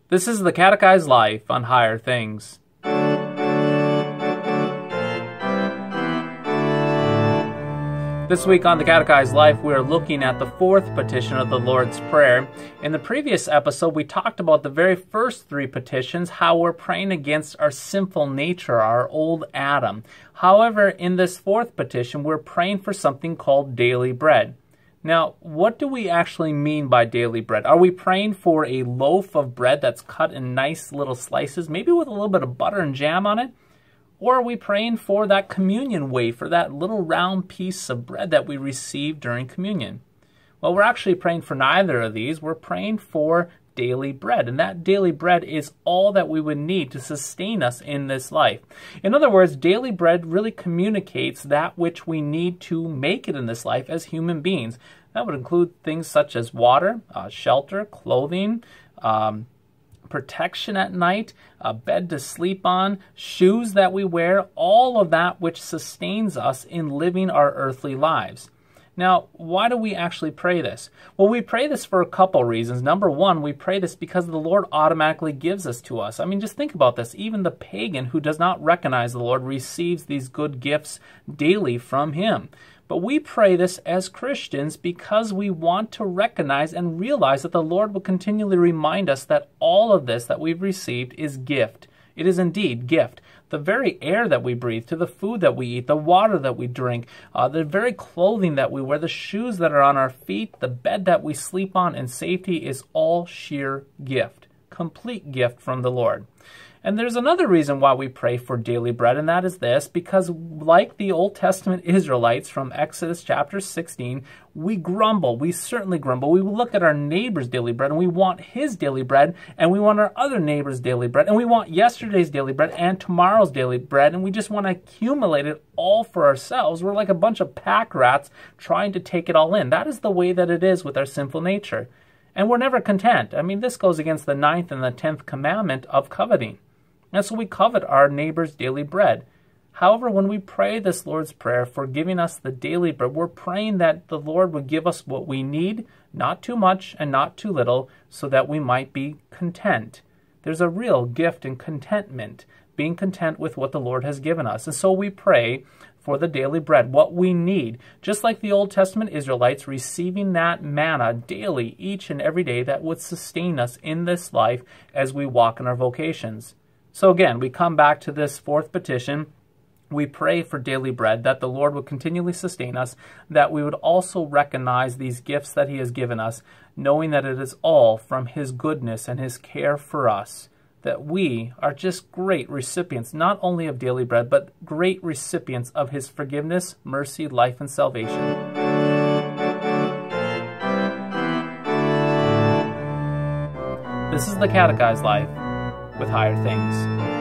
This is the Catechized Life on Higher Things. This week on the Catechized Life, we are looking at the fourth petition of the Lord's Prayer. In the previous episode, we talked about the very first three petitions, how we're praying against our sinful nature, our old Adam. However, in this fourth petition, we're praying for something called daily bread. Now, what do we actually mean by daily bread? Are we praying for a loaf of bread that's cut in nice little slices, maybe with a little bit of butter and jam on it? Or are we praying for that communion wafer, that little round piece of bread that we receive during communion? Well, we're actually praying for neither of these. We're praying for daily bread. And that daily bread is all that we would need to sustain us in this life. In other words, daily bread really communicates that which we need to make it in this life as human beings. That would include things such as water, shelter, clothing, protection at night, a bed to sleep on, shoes that we wear, all of that which sustains us in living our earthly lives. Now, why do we actually pray this? Well, we pray this for a couple reasons. Number one, we pray this because the Lord automatically gives this to us. I mean, just think about this. Even the pagan who does not recognize the Lord receives these good gifts daily from Him. But we pray this as Christians because we want to recognize and realize that the Lord will continually remind us that all of this that we've received is gift. It is indeed gift. The very air that we breathe, to the food that we eat, the water that we drink, the very clothing that we wear, the shoes that are on our feet, the bed that we sleep on, and safety is all sheer gift. Complete gift from the Lord. And there's another reason why we pray for daily bread, and that is this, because like the Old Testament Israelites from Exodus chapter 16, we grumble. We certainly grumble. We look at our neighbor's daily bread, and we want his daily bread, and we want our other neighbor's daily bread, and we want yesterday's daily bread and tomorrow's daily bread, and we just want to accumulate it all for ourselves. We're like a bunch of pack rats trying to take it all in. That is the way that it is with our sinful nature. And we're never content. I mean, this goes against the 9th and the 10th commandment of coveting. And so we covet our neighbor's daily bread. However, when we pray this Lord's Prayer for giving us the daily bread, we're praying that the Lord would give us what we need, not too much and not too little, so that we might be content. There's a real gift in contentment, being content with what the Lord has given us. And so we pray for the daily bread, what we need, just like the Old Testament Israelites receiving that manna daily, each and every day that would sustain us in this life as we walk in our vocations. So again, we come back to this fourth petition. We pray for daily bread, that the Lord would continually sustain us, that we would also recognize these gifts that He has given us, knowing that it is all from His goodness and His care for us, that we are just great recipients, not only of daily bread, but great recipients of His forgiveness, mercy, life, and salvation. This is the Catechized Life with Higher Things.